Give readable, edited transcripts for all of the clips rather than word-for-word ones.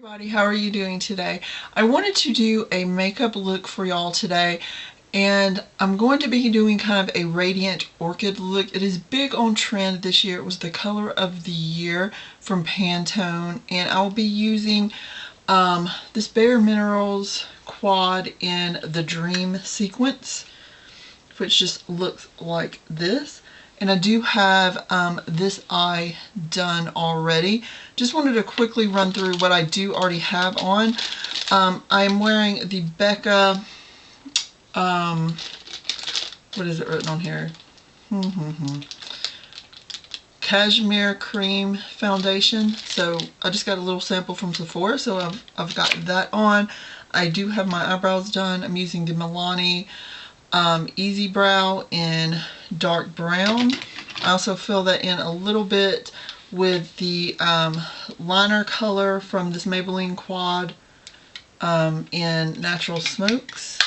Everybody, how are you doing today? I wanted to do a makeup look for y'all today, and I'm going to be doing kind of a radiant orchid look. It is big on trend this year. It was the color of the year from Pantone, and I'll be using this Bare Minerals quad in the Dream sequence, which just looks like this. And I do have this eye done already. Just wanted to quickly run through what I do already have on. I'm wearing the Becca, what is it written on here? Cashmere Cream Foundation. So I just got a little sample from Sephora, so I've got that on. I do have my eyebrows done. I'm using the Milani Easy Brow in dark brown. I also fill that in a little bit with the liner color from this Maybelline quad in Natural Smokes.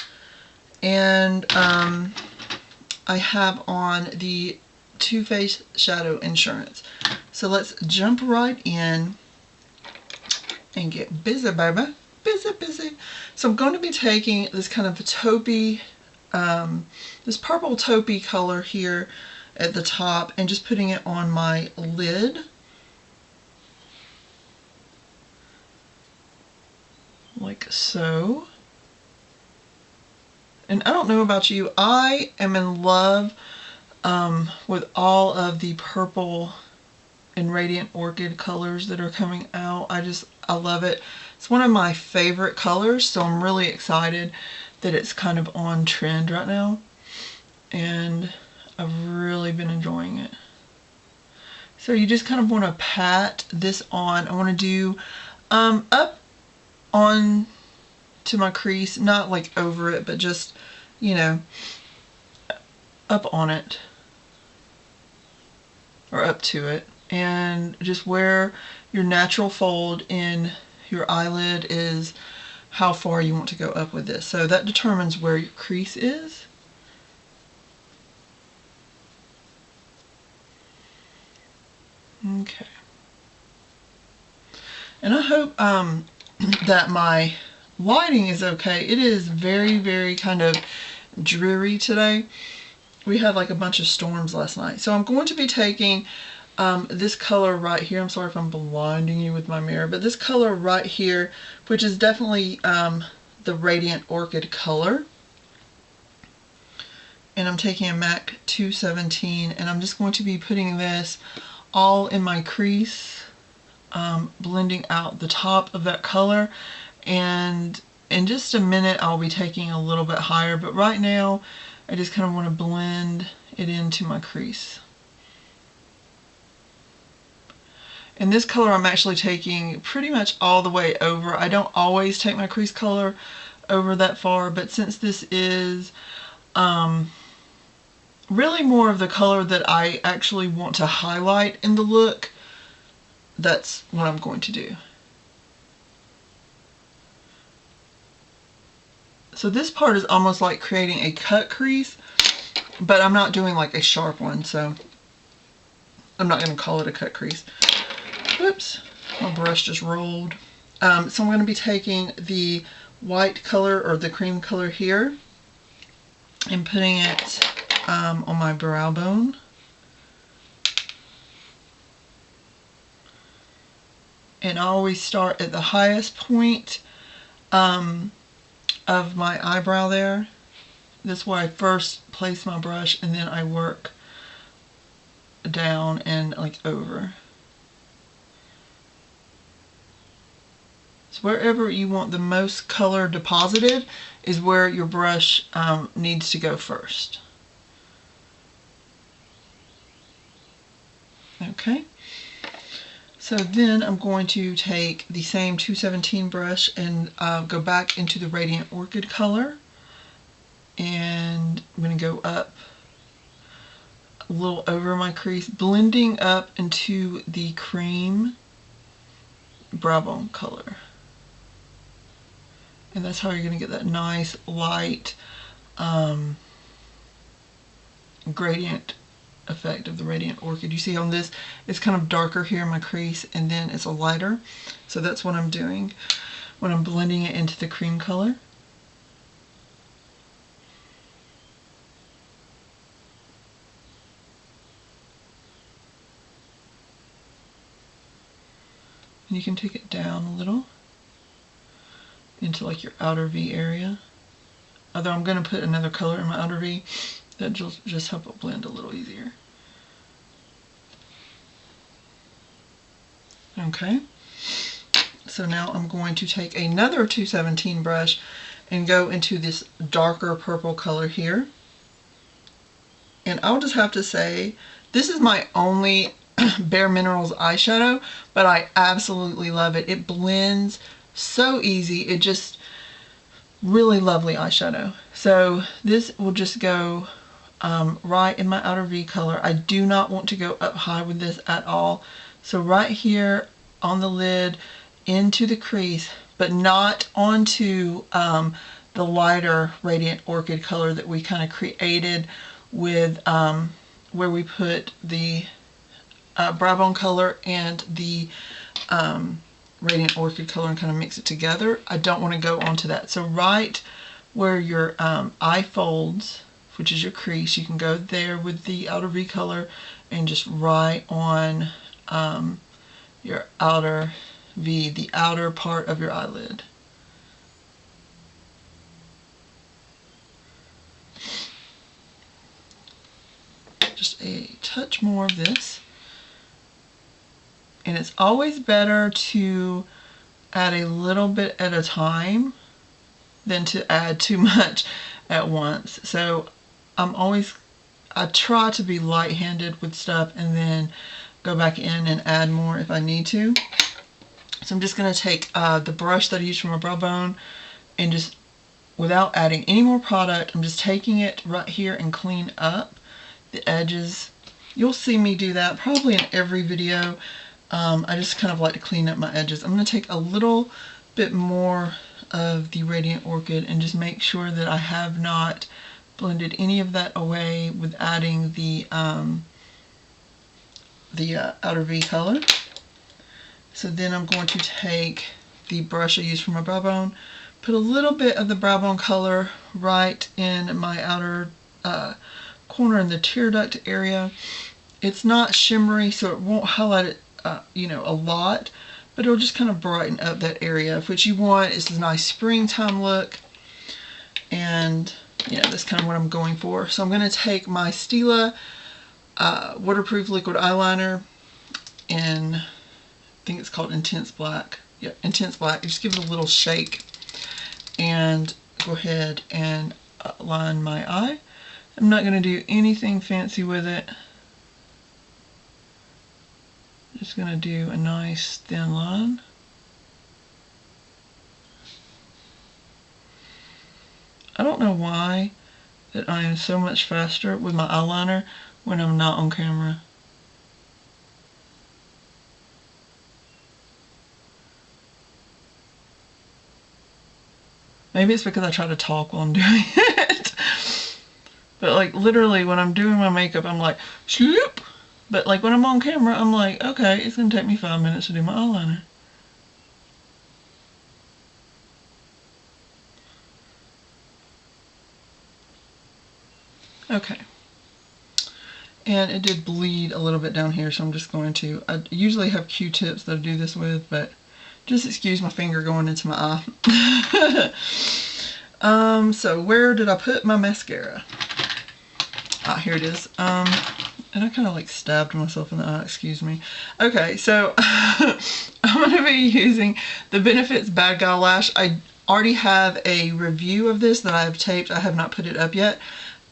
And I have on the Too Faced Shadow Insurance. So let's jump right in and get busy, baby. Busy. So I'm going to be taking this kind of taupey, this purple taupey color here at the top and just putting it on my lid. Like so. And I don't know about you, I am in love with all of the purple and Radiant Orchid colors that are coming out. I love it. It's one of my favorite colors, so I'm really excited that it's kind of on trend right now. And I've really been enjoying it. So you just kind of want to pat this on. I want to do up on to my crease, not like over it, but just, you know, up on it or up to it, and just where your natural fold in your eyelid is, how far you want to go up with this. So that determines where your crease is. Okay. And I hope that my lighting is okay. It is very kind of dreary today. We had like a bunch of storms last night. So I'm going to be taking this color right here. I'm sorry if I'm blinding you with my mirror, but this color right here, which is definitely the Radiant Orchid color. And I'm taking a MAC 217, and I'm just going to be putting this all in my crease, blending out the top of that color. And in just a minute I'll be taking a little bit higher, but right now I just kind of want to blend it into my crease. And this color I'm actually taking pretty much all the way over. I don't always take my crease color over that far, but since this is really more of the color that I actually want to highlight in the look, that's what I'm going to do. So this part is almost like creating a cut crease, but I'm not doing like a sharp one, so I'm not going to call it a cut crease. Whoops, my brush just rolled. So I'm going to be taking the white color, or the cream color here, and putting it on my brow bone. And I always start at the highest point of my eyebrow there. That's where I first place my brush, and then I work down and like over. So wherever you want the most color deposited is where your brush needs to go first. Okay. So then I'm going to take the same 217 brush and go back into the Radiant Orchid color. And I'm going to go up a little over my crease, blending up into the cream brow bone color. And that's how you're going to get that nice light gradient effect of the Radiant Orchid. You see on this, it's kind of darker here in my crease, and then it's a lighter. So that's what I'm doing when I'm blending it into the cream color. And you can take it down a little into like your outer V area. Although I'm going to put another color in my outer V, that'll just help it blend a little easier. Okay, so now I'm going to take another 217 brush and go into this darker purple color here. And I'll just have to say, this is my only Bare Minerals eyeshadow, but I absolutely love it. It blends so easy. It just really lovely eyeshadow. So this will just go right in my outer V color. I do not want to go up high with this at all. So right here on the lid into the crease, but not onto the lighter Radiant Orchid color that we kind of created with where we put the brow bone color and the Radiant Orchid color and kind of mix it together. I don't want to go onto that. So right where your eye folds, which is your crease, you can go there with the outer V color and just right on your outer V, the outer part of your eyelid. Just a touch more of this. And it's always better to add a little bit at a time than to add too much at once. So I try to be light-handed with stuff and then go back in and add more if I need to. So I'm just going to take the brush that I used for my brow bone and just, without adding any more product, I'm just taking it right here and clean up the edges. You'll see me do that probably in every video. I just kind of like to clean up my edges. I'm going to take a little bit more of the Radiant Orchid and just make sure that I have not blended any of that away with adding the outer V color. So then I'm going to take the brush I used for my brow bone, put a little bit of the brow bone color right in my outer corner in the tear duct area. It's not shimmery, so it won't highlight it a lot, but it'll just kind of brighten up that area. If what you want is a nice springtime look, and that's kind of what I'm going for. So I'm going to take my Stilla waterproof liquid eyeliner in, I think it's called Intense Black. Yeah, Intense Black. Just give it a little shake and go ahead and line my eye. I'm not going to do anything fancy with it. Just going to do a nice thin line. I don't know why that I am so much faster with my eyeliner when I'm not on camera. Maybe it's because I try to talk while I'm doing it. But like literally when I'm doing my makeup, I'm like, shoop. But like when I'm on camera, I'm like, okay, it's going to take me 5 minutes to do my eyeliner. Okay. And it did bleed a little bit down here, so I'm just going to, I usually have Q-tips that I do this with, but just excuse my finger going into my eye. So where did I put my mascara? Ah, here it is. And I kind of like stabbed myself in the eye, excuse me. Okay, so I'm going to be using the Benefits Bad Guy Lash. I already have a review of this that I have taped. I have not put it up yet,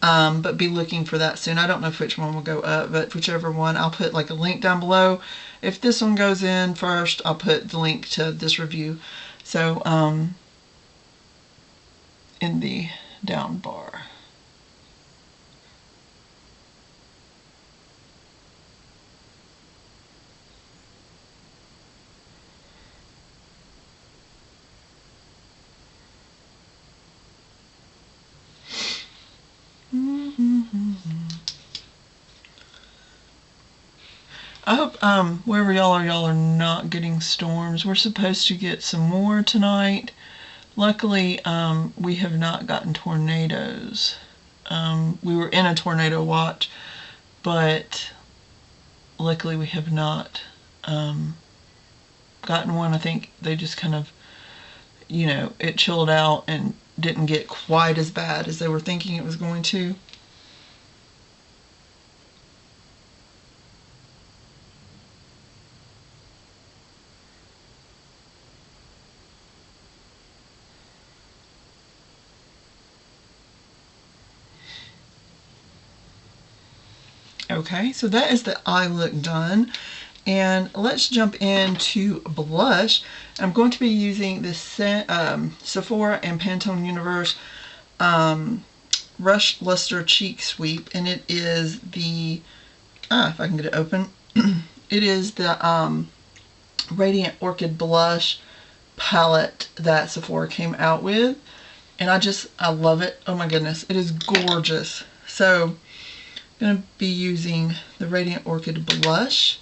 but be looking for that soon. I don't know which one will go up, but whichever one, I'll put like a link down below. If this one goes in first, I'll put the link to this review. So, in the down bar. I hope wherever y'all are not getting storms. We're supposed to get some more tonight. Luckily, we have not gotten tornadoes. We were in a tornado watch, but luckily we have not gotten one. I think they just kind of, you know, it chilled out and didn't get quite as bad as they were thinking it was going to. Okay, so that is the eye look done. And let's jump into blush. I'm going to be using this Sephora and Pantone Universe Rush Luster Cheek Sweep, and it is the, if I can get it open, it is the Radiant Orchid Blush palette that Sephora came out with. And I love it. Oh my goodness, it is gorgeous. So I'm going to be using the Radiant Orchid blush,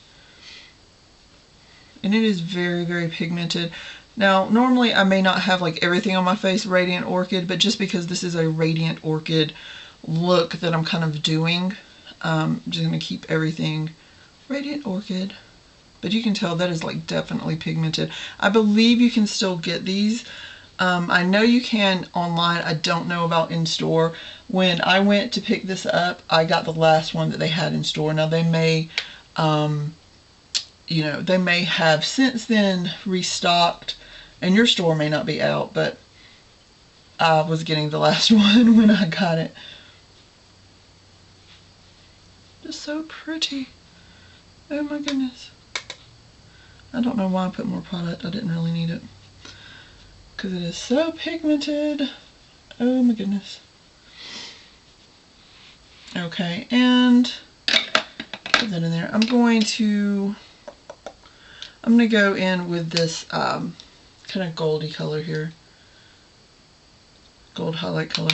and it is very, very pigmented. Now, normally I may not have like everything on my face Radiant Orchid, but just because this is a Radiant Orchid look that I'm kind of doing, I'm just going to keep everything Radiant Orchid. But you can tell that is like definitely pigmented. I believe you can still get these. I know you can online. I don't know about in store. When I went to pick this up, I got the last one that they had in store. Now they may, you know, they may have since then restocked, and your store may not be out, but I was getting the last one when I got it. Just so pretty. Oh my goodness. I don't know why I put more product. I didn't really need it, because it is so pigmented. Oh my goodness. Okay, and put that in there. I'm going to go in with this kind of goldy color here. Gold highlight color.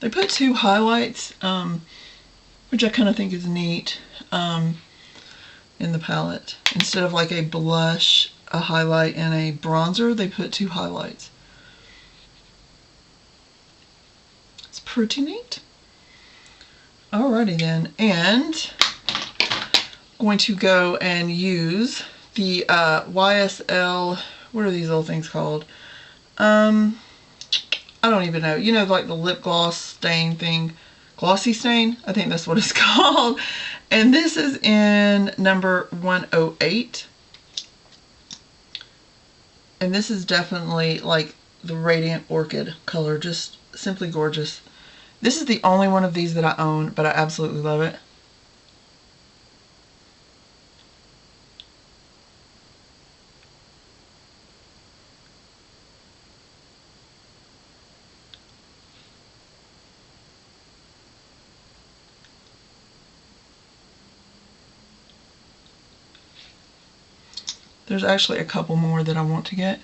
They put two highlights, which I kind of think is neat, in the palette. Instead of like a blush, a highlight, and a bronzer, they put two highlights. It's pretty neat. Alrighty then, and I'm going to go and use the YSL, what are these little things called? I don't even know. You know, like the lip gloss stain thing. Glossy stain? I think that's what it's called. And this is in number 108. And this is definitely like the Radiant Orchid color. Just simply gorgeous. This is the only one of these that I own, but I absolutely love it. There's actually a couple more that I want to get.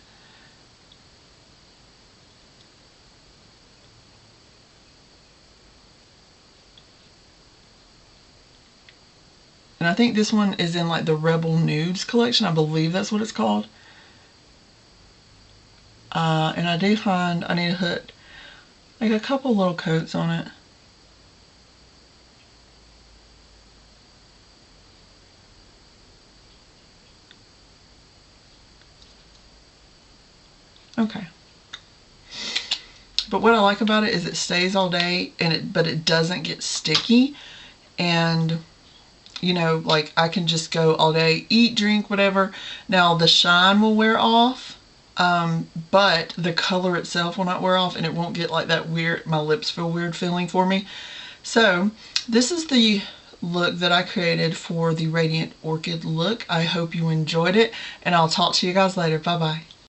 And I think this one is in like the Rebel Nudes collection. I believe that's what it's called. And I do find I need to put like a couple little coats on it. Okay. But what I like about it is it stays all day, and but it doesn't get sticky. And you know, like I can just go all day, eat, drink, whatever. Now the shine will wear off, but the color itself will not wear off, and it won't get like that weird, my lips feel weird feeling for me. So this is the look that I created for the Radiant Orchid look. I hope you enjoyed it, and I'll talk to you guys later. Bye bye.